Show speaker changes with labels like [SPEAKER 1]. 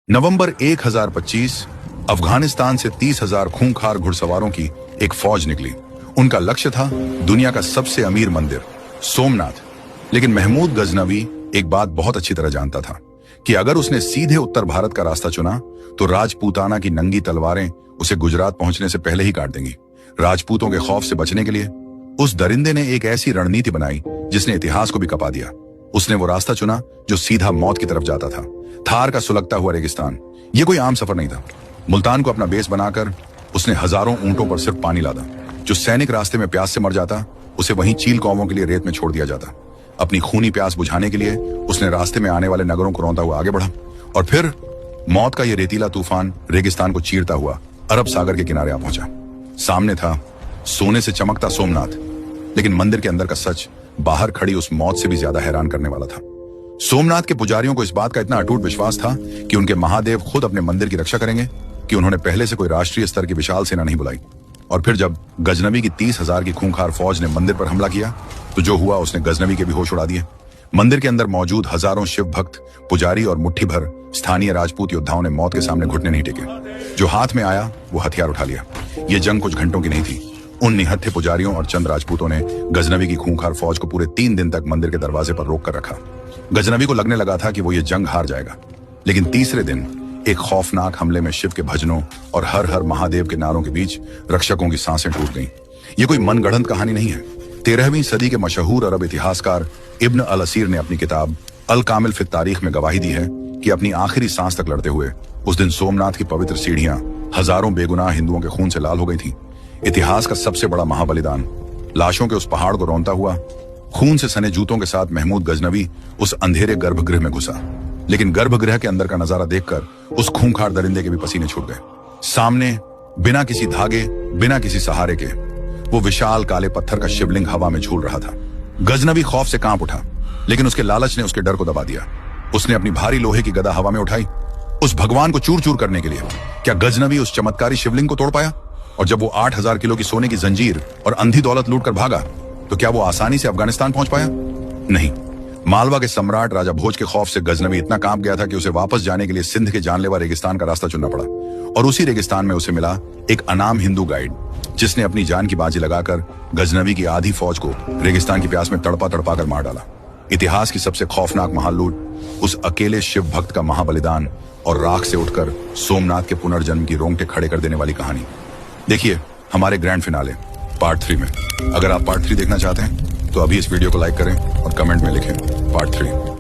[SPEAKER 1] नवंबर 1025 अफगानिस्तान से 30,000 खूंखार घुड़सवारों की एक फौज निकली। उनका लक्ष्य था दुनिया का सबसे अमीर मंदिर सोमनाथ। लेकिन महमूद गजनवी एक बात बहुत अच्छी तरह जानता था कि अगर उसने सीधे उत्तर भारत का रास्ता चुना तो राजपूताना की नंगी तलवारें उसे गुजरात पहुंचने से पहले ही काट देंगी। राजपूतों के खौफ से बचने के लिए उस दरिंदे ने एक ऐसी रणनीति बनाई जिसने इतिहास को भी कपा दिया। उसने वो रास्ता चुना जो सीधा मौत की तरफ जाता था। थार का सुलगता हुआ रेगिस्तान। ये कोई आम सफर नहीं था। मुल्तान को अपना बेस बनाकर उसने हजारों ऊंटों पर सिर्फ पानी लादा। जो सैनिक रास्ते में प्यास से मर जाता उसे वहीं चील कौवों के लिए रेत में छोड़ दिया जाता। अपनी खूनी प्यास बुझाने के लिए उसने रास्ते में आने वाले नगरों को रौंदता हुआ आगे बढ़ा। और फिर मौत का यह रेतीला तूफान रेगिस्तान को चीरता हुआ अरब सागर के किनारे आ पहुंचा। सामने था सोने से चमकता सोमनाथ, लेकिन मंदिर के अंदर का सच बाहर खड़ी उस मौत से भी ज्यादा हैरान करने वाला था। सोमनाथ के पुजारियों को इस बात का इतना अटूट विश्वास था कि उनके महादेव खुद अपने मंदिर की रक्षा करेंगे कि उन्होंने पहले से कोई राष्ट्रीय स्तर की विशाल सेना नहीं बुलाई। और फिर जब गजनवी की 30,000 की खूंखार फौज ने मंदिर पर हमला किया तो जो हुआ उसने गजनवी के भी होश उड़ा दिए। मंदिर के अंदर मौजूद हजारों शिव भक्त, पुजारी और मुट्ठी भर स्थानीय राजपूत योद्धाओं ने मौत के सामने घुटने नहीं टेके। जो हाथ में आया वो हथियार उठा लिया। ये जंग कुछ घंटों की नहीं थी। उन निहत्थे पुजारियों और चंद राजपूतों ने गजनवी की खूंखार फौज को पूरे 3 दिन तक मंदिर के दरवाजे पर रोक कर रखा। गजनवी को लगने लगा था कि वो ये जंग हार जाएगा, लेकिन तीसरे दिन एक खौफनाक हमले में शिव के भजनों और हर हर महादेव के नारों के बीच रक्षकों की सांसें टूट गईं। ये कोई मनगढ़ंत कहानी नहीं है। 13वीं सदी के मशहूर अरब इतिहासकार इब्न अल असीर ने अपनी किताब अल कामिल फित तारीख में गवाही दी है कि अपनी आखिरी सांस तक लड़ते हुए उस दिन सोमनाथ की पवित्र सीढ़ियां हजारों बेगुनाह हिंदुओं के खून से लाल हो गई थी। इतिहास का सबसे बड़ा महाबलिदान। लाशों के उस पहाड़ को रौंदता हुआ खून से सने जूतों के साथ महमूद गजनवी उस अंधेरे गर्भगृह में घुसा। लेकिन गर्भगृह के अंदर का नजारा देखकर उस खूंखार दरिंदे के भी पसीने छूट गए। सामने बिना किसी धागे, बिना किसी सहारे के वो विशाल काले पत्थर का शिवलिंग हवा में झूल रहा था। गजनवी खौफ से कांप उठा, लेकिन उसके लालच ने उसके डर को दबा दिया। उसने अपनी भारी लोहे की गदा हवा में उठाई उस भगवान को चूर चूर करने के लिए। क्या गजनवी उस चमत्कारी शिवलिंग को तोड़ पाया? और जब वो 8,000 किलो की सोने की जंजीर और अंधी दौलत लूट कर भागा तो क्या वो आसानी से अफगानिस्तान पहुंच पाया? नहीं। मालवा के सम्राट राजा भोज के खौफ से गजनवी इतना कांप गया था कि उसे वापस जाने के लिए सिंध के जानलेवा रेगिस्तान का रास्ता चुनना पड़ा। और उसी रेगिस्तान में उसे मिला एक अनाम हिंदू गाइड, जिसने अपनी जान की बाजी लगाकर गजनवी की आधी फौज को रेगिस्तान की प्यास में तड़पा तड़पा कर मार डाला। इतिहास की सबसे खौफनाक महालूट, उस अकेले शिव भक्त का महाबलिदान और राख से उठकर सोमनाथ के पुनर्जन्म की रोंगटे खड़े कर देने वाली कहानी देखिए हमारे ग्रैंड फिनाले पार्ट 3 में। अगर आप पार्ट 3 देखना चाहते हैं तो अभी इस वीडियो को लाइक करें और कमेंट में लिखें पार्ट 3।